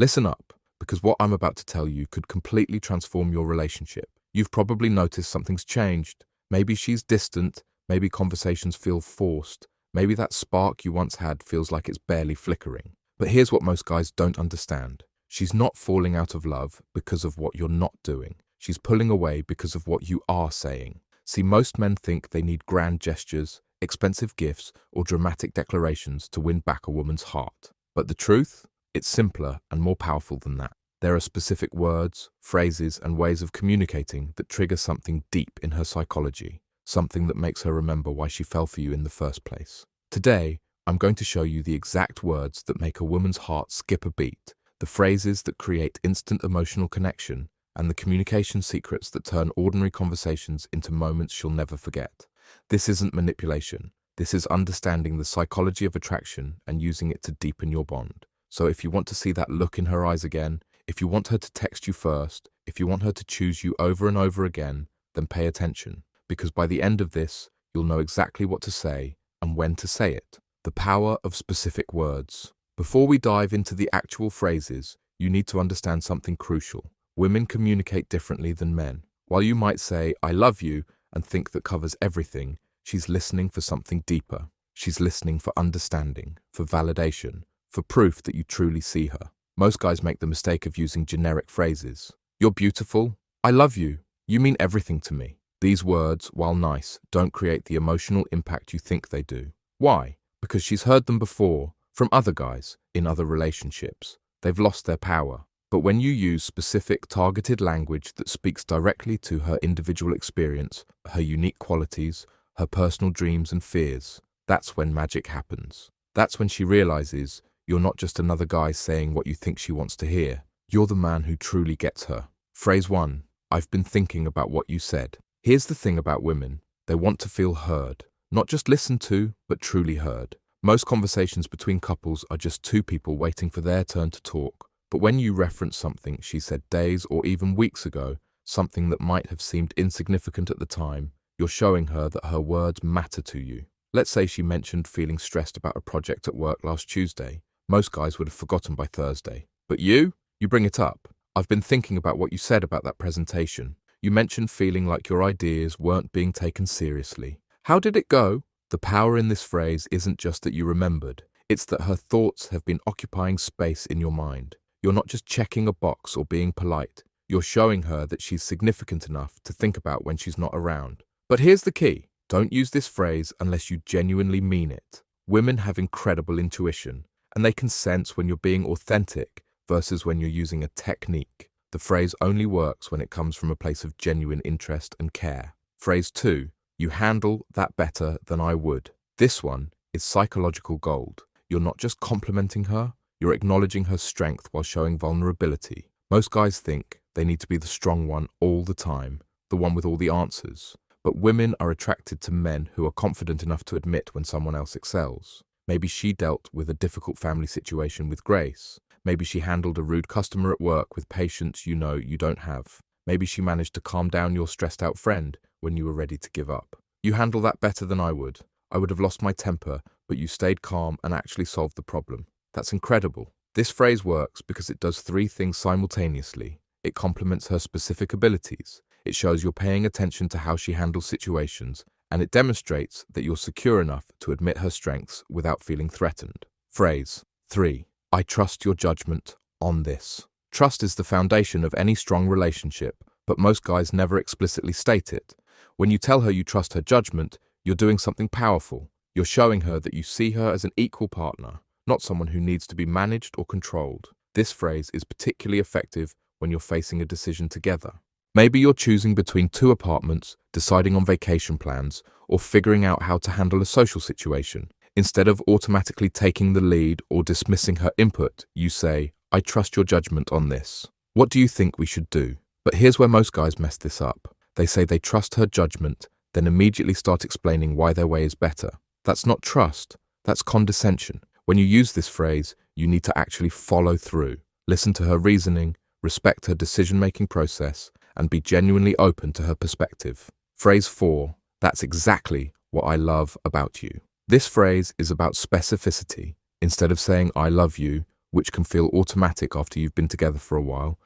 Listen up, because what I'm about to tell you could completely transform your relationship. You've probably noticed something's changed. Maybe she's distant, maybe conversations feel forced, maybe that spark you once had feels like it's barely flickering. But here's what most guys don't understand. She's not falling out of love because of what you're not doing. She's pulling away because of what you are saying. See, most men think they need grand gestures, expensive gifts, or dramatic declarations to win back a woman's heart. But the truth? It's simpler and more powerful than that. There are specific words, phrases, and ways of communicating that trigger something deep in her psychology, something that makes her remember why she fell for you in the first place. Today, I'm going to show you the exact words that make a woman's heart skip a beat, the phrases that create instant emotional connection, and the communication secrets that turn ordinary conversations into moments she'll never forget. This isn't manipulation. This is understanding the psychology of attraction and using it to deepen your bond. So if you want to see that look in her eyes again, if you want her to text you first, if you want her to choose you over and over again, then pay attention, because by the end of this, you'll know exactly what to say and when to say it. The power of specific words. Before we dive into the actual phrases, you need to understand something crucial. Women communicate differently than men. While you might say, "I love you," and think that covers everything, she's listening for something deeper. She's listening for understanding, for validation, for proof that you truly see her. Most guys make the mistake of using generic phrases. "You're beautiful," "I love you," "You mean everything to me." These words, while nice, don't create the emotional impact you think they do. Why? Because she's heard them before, from other guys, in other relationships. They've lost their power. But when you use specific, targeted language that speaks directly to her individual experience, her unique qualities, her personal dreams and fears, that's when magic happens. That's when she realizes you're not just another guy saying what you think she wants to hear. You're the man who truly gets her. Phrase 1. I've been thinking about what you said. Here's the thing about women. They want to feel heard. Not just listened to, but truly heard. Most conversations between couples are just two people waiting for their turn to talk. But when you reference something she said days or even weeks ago, something that might have seemed insignificant at the time, you're showing her that her words matter to you. Let's say she mentioned feeling stressed about a project at work last Tuesday. Most guys would have forgotten by Thursday. But you bring it up. "I've been thinking about what you said about that presentation. You mentioned feeling like your ideas weren't being taken seriously. How did it go?" The power in this phrase isn't just that you remembered. It's that her thoughts have been occupying space in your mind. You're not just checking a box or being polite. You're showing her that she's significant enough to think about when she's not around. But here's the key. Don't use this phrase unless you genuinely mean it. Women have incredible intuition, and they can sense when you're being authentic versus when you're using a technique. The phrase only works when it comes from a place of genuine interest and care. Phrase 2. You handle that better than I would. This one is psychological gold. You're not just complimenting her, you're acknowledging her strength while showing vulnerability. Most guys think they need to be the strong one all the time, the one with all the answers. But women are attracted to men who are confident enough to admit when someone else excels. Maybe she dealt with a difficult family situation with grace. Maybe she handled a rude customer at work with patience you know you don't have. Maybe she managed to calm down your stressed out friend when you were ready to give up. You handle that better than I would. I would have lost my temper, but you stayed calm and actually solved the problem. That's incredible. This phrase works because it does three things simultaneously. It complements her specific abilities. It shows you're paying attention to how she handles situations, and it demonstrates that you're secure enough to admit her strengths without feeling threatened. Phrase 3. I trust your judgment on this. Trust is the foundation of any strong relationship, but most guys never explicitly state it. When you tell her you trust her judgment, you're doing something powerful. You're showing her that you see her as an equal partner, not someone who needs to be managed or controlled. This phrase is particularly effective when you're facing a decision together. Maybe you're choosing between two apartments, deciding on vacation plans, or figuring out how to handle a social situation. Instead of automatically taking the lead or dismissing her input, you say, I trust your judgment on this. What do you think we should do? But here's where most guys mess this up. They say they trust her judgment, then immediately start explaining why their way is better. That's not trust, that's condescension. When you use this phrase, you need to actually follow through. Listen to her reasoning, respect her decision-making process, and be genuinely open to her perspective. Phrase 4, that's exactly what I love about you. This phrase is about specificity. Instead of saying I love you, which can feel automatic after you've been together for a while.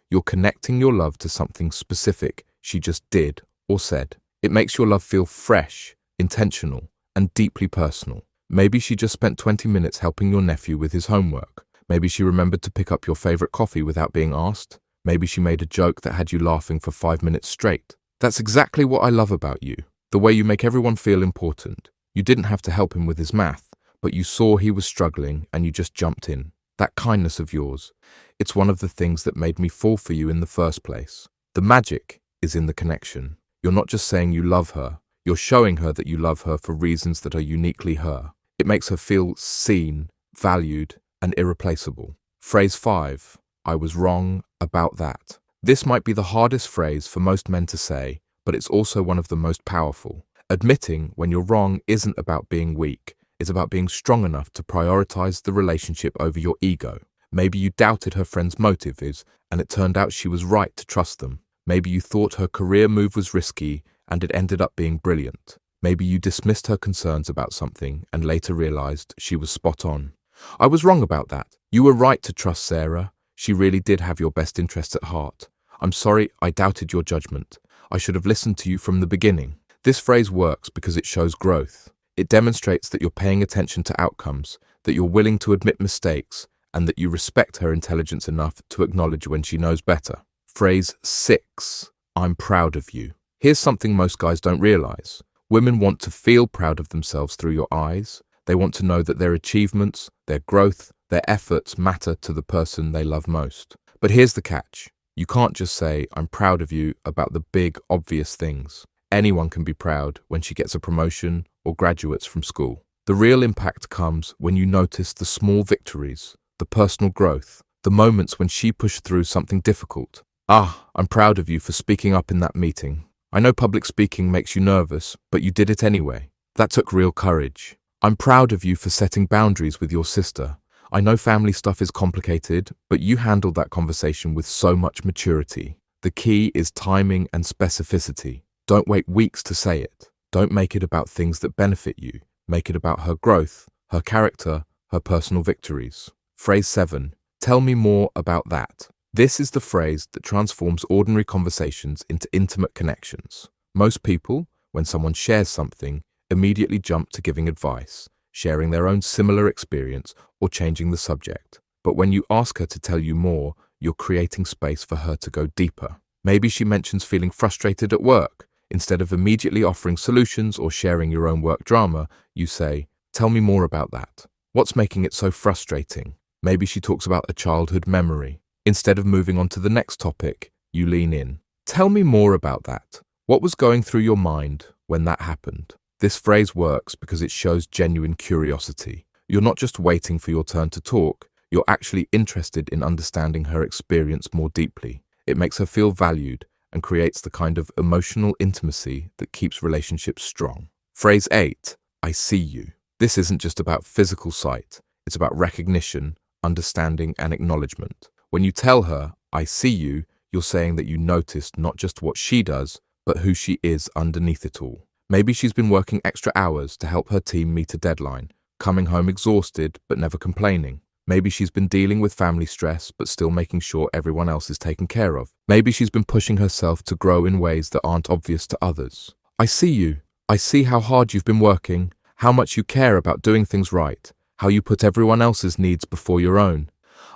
You're connecting your love to something specific she just did or said. It makes your love feel fresh, intentional, and deeply personal. Maybe she just spent 20 minutes helping your nephew with his homework. Maybe she remembered to pick up your favorite coffee without being asked. Maybe she made a joke that had you laughing for 5 minutes straight. That's exactly what I love about you. The way you make everyone feel important. You didn't have to help him with his math, but you saw he was struggling and you just jumped in. That kindness of yours. It's one of the things that made me fall for you in the first place. The magic is in the connection. You're not just saying you love her. You're showing her that you love her for reasons that are uniquely her. It makes her feel seen, valued, and irreplaceable. Phrase 5. I was wrong about that. This might be the hardest phrase for most men to say, but it's also one of the most powerful. Admitting when you're wrong isn't about being weak. It's about being strong enough to prioritize the relationship over your ego. Maybe you doubted her friend's motives, and it turned out she was right to trust them. Maybe you thought her career move was risky, and it ended up being brilliant. Maybe you dismissed her concerns about something and later realized she was spot on. I was wrong about that. You were right to trust Sarah. She really did have your best interests at heart. I'm sorry I doubted your judgment. I should have listened to you from the beginning. This phrase works because it shows growth. It demonstrates that you're paying attention to outcomes, that you're willing to admit mistakes, and that you respect her intelligence enough to acknowledge when she knows better. Phrase 6. I'm proud of you. Here's something most guys don't realize. Women want to feel proud of themselves through your eyes. They want to know that their achievements, their growth, their efforts matter to the person they love most. But here's the catch. You can't just say, I'm proud of you about the big, obvious things. Anyone can be proud when she gets a promotion or graduates from school. The real impact comes when you notice the small victories, the personal growth, the moments when she pushed through something difficult. I'm proud of you for speaking up in that meeting. I know public speaking makes you nervous, but you did it anyway. That took real courage. I'm proud of you for setting boundaries with your sister. I know family stuff is complicated, but you handled that conversation with so much maturity. The key is timing and specificity. Don't wait weeks to say it. Don't make it about things that benefit you. Make it about her growth, her character, her personal victories. Phrase 7. Tell me more about that. This is the phrase that transforms ordinary conversations into intimate connections. Most people, when someone shares something, immediately jump to giving advice, sharing their own similar experience, or changing the subject. But when you ask her to tell you more, you're creating space for her to go deeper. Maybe she mentions feeling frustrated at work. Instead of immediately offering solutions or sharing your own work drama, you say, tell me more about that. What's making it so frustrating? Maybe she talks about a childhood memory. Instead of moving on to the next topic, you lean in. Tell me more about that. What was going through your mind when that happened? This phrase works because it shows genuine curiosity. You're not just waiting for your turn to talk, you're actually interested in understanding her experience more deeply. It makes her feel valued and creates the kind of emotional intimacy that keeps relationships strong. Phrase 8. I see you. This isn't just about physical sight. It's about recognition, understanding, and acknowledgement. When you tell her, I see you, you're saying that you noticed not just what she does, but who she is underneath it all. Maybe she's been working extra hours to help her team meet a deadline, coming home exhausted but never complaining. Maybe she's been dealing with family stress but still making sure everyone else is taken care of. Maybe she's been pushing herself to grow in ways that aren't obvious to others. I see you. I see how hard you've been working, how much you care about doing things right, how you put everyone else's needs before your own.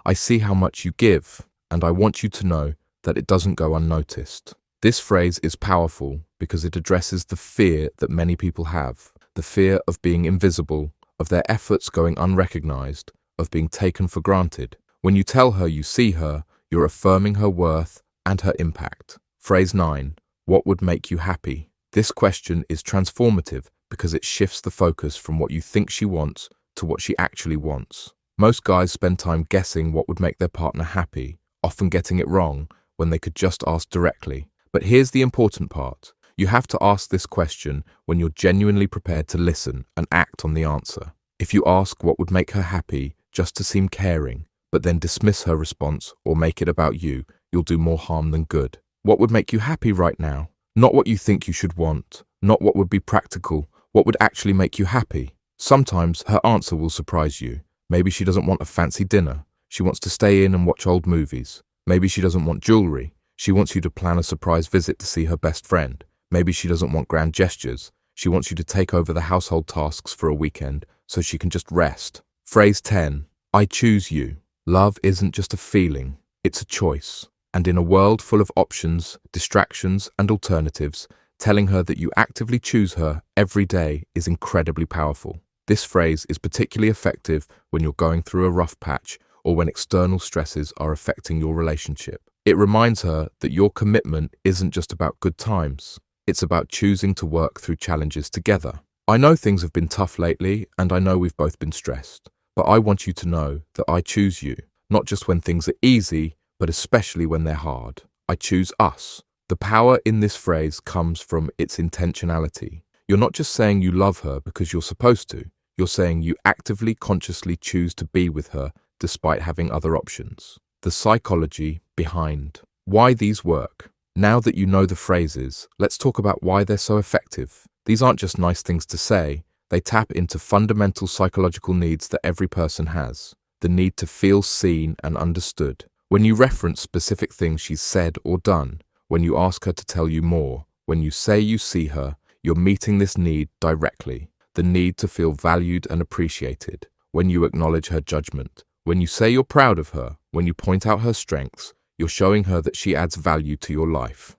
I see how much you give, and I want you to know that it doesn't go unnoticed. This phrase is powerful because it addresses the fear that many people have, the fear of being invisible, of their efforts going unrecognized, of being taken for granted. When you tell her you see her, you're affirming her worth and her impact. Phrase 9. What would make you happy? This question is transformative because it shifts the focus from what you think she wants to what she actually wants. Most guys spend time guessing what would make their partner happy, often getting it wrong when they could just ask directly. But here's the important part. You have to ask this question when you're genuinely prepared to listen and act on the answer. If you ask what would make her happy just to seem caring, but then dismiss her response or make it about you, you'll do more harm than good. What would make you happy right now? Not what you think you should want, not what would be practical, what would actually make you happy. Sometimes her answer will surprise you. Maybe she doesn't want a fancy dinner. She wants to stay in and watch old movies. Maybe she doesn't want jewelry. She wants you to plan a surprise visit to see her best friend. Maybe she doesn't want grand gestures. She wants you to take over the household tasks for a weekend so she can just rest. Phrase 10. I choose you. Love isn't just a feeling, it's a choice. And in a world full of options, distractions, and alternatives, telling her that you actively choose her every day is incredibly powerful. This phrase is particularly effective when you're going through a rough patch or when external stresses are affecting your relationship. It reminds her that your commitment isn't just about good times. It's about choosing to work through challenges together. I know things have been tough lately, and I know we've both been stressed, but I want you to know that I choose you, not just when things are easy, but especially when they're hard. I choose us. The power in this phrase comes from its intentionality. You're not just saying you love her because you're supposed to. You're saying you actively, consciously choose to be with her despite having other options. The psychology behind why these work. Now that you know the phrases, let's talk about why they're so effective. These aren't just nice things to say. They tap into fundamental psychological needs that every person has. The need to feel seen and understood. When you reference specific things she's said or done, when you ask her to tell you more, when you say you see her, you're meeting this need directly. The need to feel valued and appreciated. When you acknowledge her judgment. When you say you're proud of her, when you point out her strengths, you're showing her that she adds value to your life.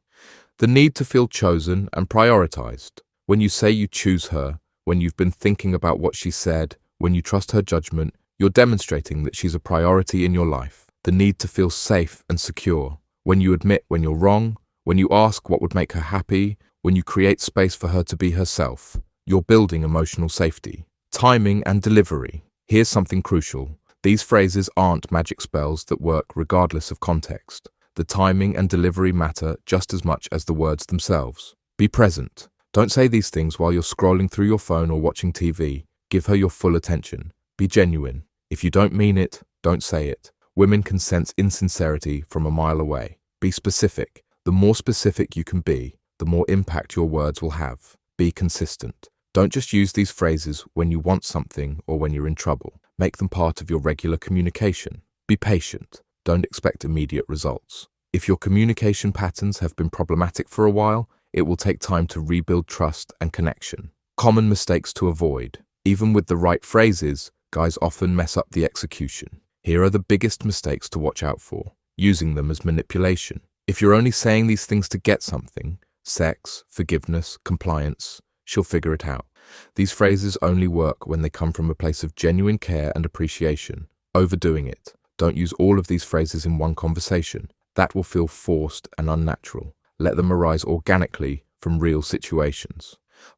The need to feel chosen and prioritized. When you say you choose her, when you've been thinking about what she said, when you trust her judgment, you're demonstrating that she's a priority in your life. The need to feel safe and secure. When you admit when you're wrong, when you ask what would make her happy, when you create space for her to be herself, you're building emotional safety. Timing and delivery. Here's something crucial. These phrases aren't magic spells that work regardless of context. The timing and delivery matter just as much as the words themselves. Be present. Don't say these things while you're scrolling through your phone or watching TV. Give her your full attention. Be genuine. If you don't mean it, don't say it. Women can sense insincerity from a mile away. Be specific. The more specific you can be, the more impact your words will have. Be consistent. Don't just use these phrases when you want something or when you're in trouble. Make them part of your regular communication. Be patient. Don't expect immediate results. If your communication patterns have been problematic for a while, it will take time to rebuild trust and connection. Common mistakes to avoid. Even with the right phrases, guys often mess up the execution. Here are the biggest mistakes to watch out for. Using them as manipulation. If you're only saying these things to get something, sex, forgiveness, compliance, she'll figure it out. These phrases only work when they come from a place of genuine care and appreciation. Overdoing it. Don't use all of these phrases in one conversation. That will feel forced and unnatural. Let them arise organically from real situations.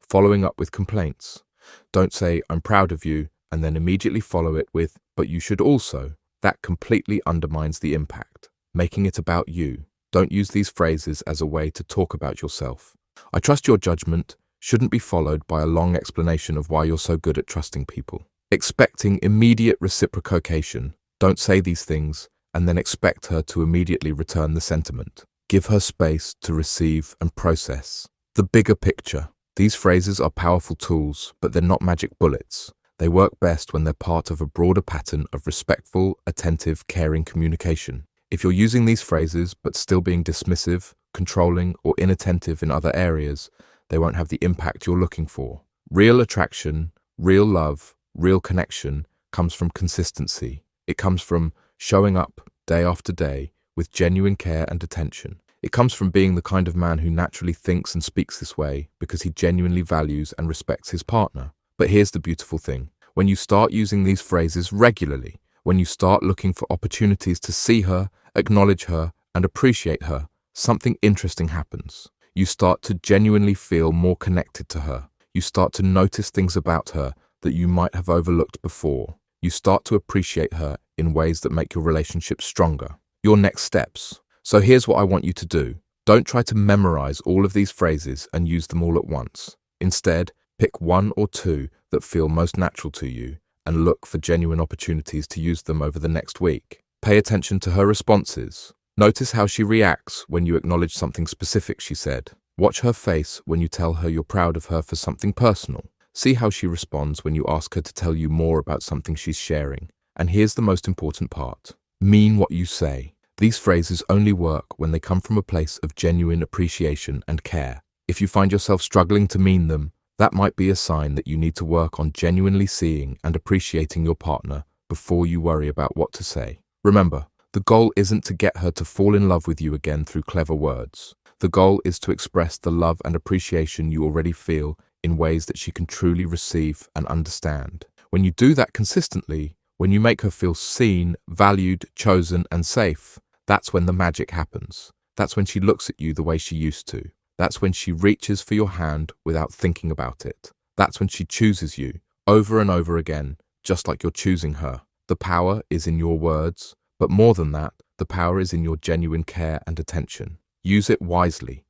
Following up with complaints. Don't say, I'm proud of you, and then immediately follow it with, but you should also. That completely undermines the impact. Making it about you. Don't use these phrases as a way to talk about yourself. I trust your judgment shouldn't be followed by a long explanation of why you're so good at trusting people. Expecting immediate reciprocation. Don't say these things and then expect her to immediately return the sentiment. Give her space to receive and process. The bigger picture. These phrases are powerful tools, but they're not magic bullets. They work best when they're part of a broader pattern of respectful, attentive, caring communication. If you're using these phrases but still being dismissive, controlling, or inattentive in other areas, they won't have the impact you're looking for. Real attraction, real love, real connection comes from consistency. It comes from showing up day after day with genuine care and attention. It comes from being the kind of man who naturally thinks and speaks this way because he genuinely values and respects his partner. But here's the beautiful thing. When you start using these phrases regularly, when you start looking for opportunities to see her, acknowledge her, and appreciate her, something interesting happens. You start to genuinely feel more connected to her. You start to notice things about her that you might have overlooked before. You start to appreciate her in ways that make your relationship stronger. Your next steps. So here's what I want you to do. Don't try to memorize all of these phrases and use them all at once. Instead, pick one or two that feel most natural to you and look for genuine opportunities to use them over the next week. Pay attention to her responses. Notice how she reacts when you acknowledge something specific she said. Watch her face when you tell her you're proud of her for something personal. See how she responds when you ask her to tell you more about something she's sharing. And here's the most important part. Mean what you say. These phrases only work when they come from a place of genuine appreciation and care. If you find yourself struggling to mean them, that might be a sign that you need to work on genuinely seeing and appreciating your partner before you worry about what to say. Remember, the goal isn't to get her to fall in love with you again through clever words. The goal is to express the love and appreciation you already feel in ways that she can truly receive and understand. When you do that consistently, when you make her feel seen, valued, chosen, and safe, that's when the magic happens. That's when she looks at you the way she used to. That's when she reaches for your hand without thinking about it. That's when she chooses you, over and over again, just like you're choosing her. The power is in your words, but more than that, the power is in your genuine care and attention. Use it wisely.